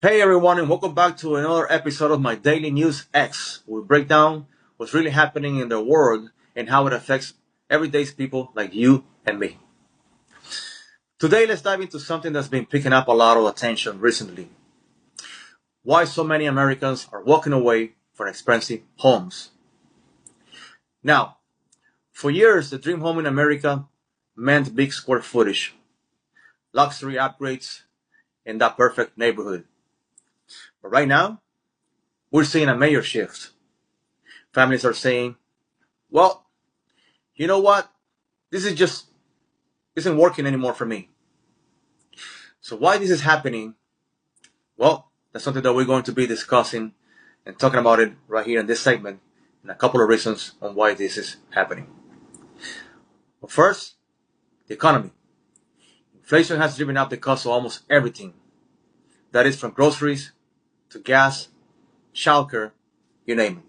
Hey everyone, and welcome back to another episode of my Daily News X. We break down what's really happening in the world and how it affects everyday people like you and me. Today, let's dive into something that's been picking up a lot of attention recently. Why so many Americans are walking away from expensive homes. Now, for years, the dream home in America meant big square footage, luxury upgrades, and that perfect neighborhood. But right now, we're seeing a major shift. Families are saying, well, you know what? This is just isn't working anymore for me. So why this is happening? Well, that's something that we're going to be discussing and talking about it right here in this segment, and a couple of reasons on why this is happening. But first, the economy. Inflation has driven up the cost of almost everything. That is from groceries to gas, childcare, you name it.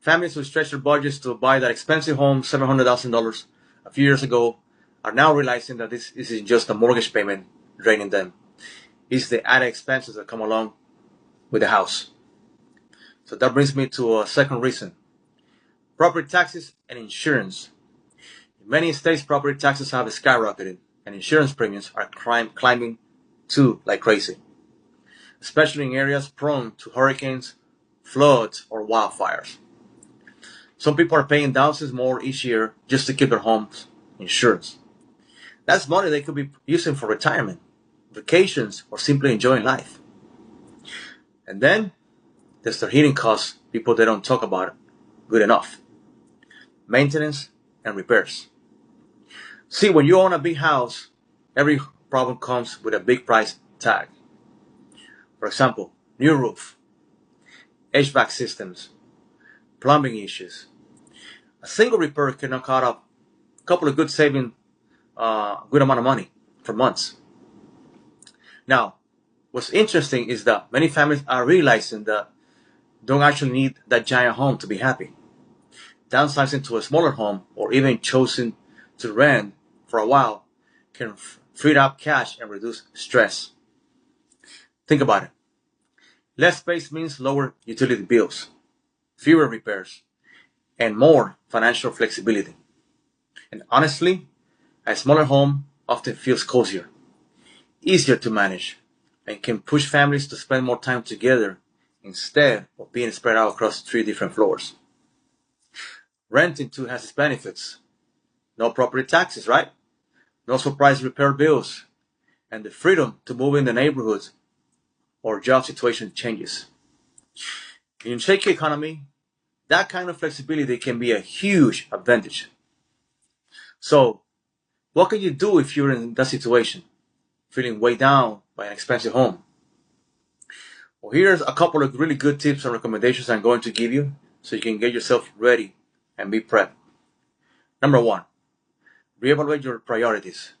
Families who stretched their budgets to buy that expensive home, $700,000 a few years ago, are now realizing that this isn't just a mortgage payment draining them. It's the added expenses that come along with the house. So that brings me to a second reason. Property taxes and insurance. In many states, property taxes have skyrocketed and insurance premiums are climbing too like crazy, especially in areas prone to hurricanes, floods, or wildfires. Some people are paying thousands more each year just to keep their homes insured. That's money they could be using for retirement, vacations, or simply enjoying life. And then there's the heating costs people they don't talk about good enough. Maintenance and repairs. See, when you own a big house, every problem comes with a big price tag. For example, new roof, HVAC systems, plumbing issues. A single repair can knock out a couple of good saving good amount of money for months. Now, what's interesting is that many families are realizing that don't actually need that giant home to be happy. Downsizing to a smaller home or even choosing to rent for a while can free up cash and reduce stress. Think about it. Less space means lower utility bills, fewer repairs, and more financial flexibility. And honestly, a smaller home often feels cozier, easier to manage, and can push families to spend more time together instead of being spread out across 3 different floors. Renting too has its benefits. No property taxes, right? No surprise repair bills, and the freedom to move in the neighborhoods or job situation changes. In a shaky economy, that kind of flexibility can be a huge advantage. So, what can you do if you're in that situation, feeling weighed down by an expensive home? Well, here's a couple of really good tips and recommendations I'm going to give you so you can get yourself ready and be prepped. Number one, reevaluate your priorities.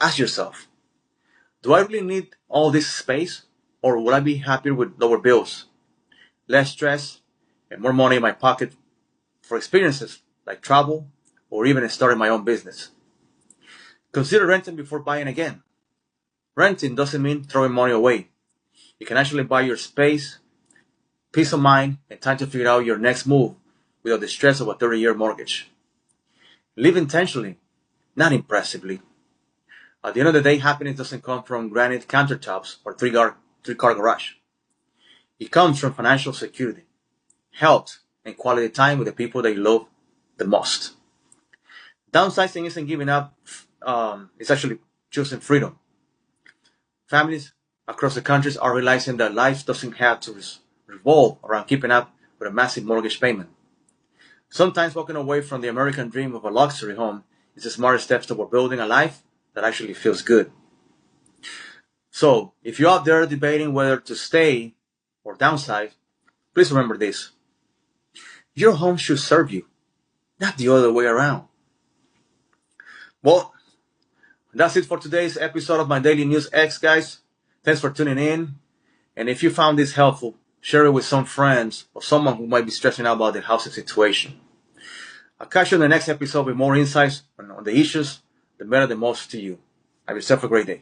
Ask yourself, do I really need all this space, or would I be happier with lower bills, less stress, and more money in my pocket for experiences like travel or even starting my own business? Consider renting before buying again. Renting doesn't mean throwing money away. You can actually buy your space, peace of mind, and time to figure out your next move without the stress of a 30-year mortgage. Live intentionally, not impressively. At the end of the day, happiness doesn't come from granite countertops or three-car garage. It comes from financial security, health, and quality time with the people that you love the most. Downsizing isn't giving up, it's actually choosing freedom. Families across the countries are realizing that life doesn't have to revolve around keeping up with a massive mortgage payment. Sometimes walking away from the American dream of a luxury home is the smartest steps toward building a life that actually feels good. So, if you're out there debating whether to stay or downsize, please remember this. Your home should serve you, not the other way around. Well, that's it for today's episode of my Daily News X, guys. Thanks for tuning in. And if you found this helpful, share it with some friends or someone who might be stressing out about their housing situation. I'll catch you in the next episode with more insights on the issues that matter the most to you. Have yourself a great day.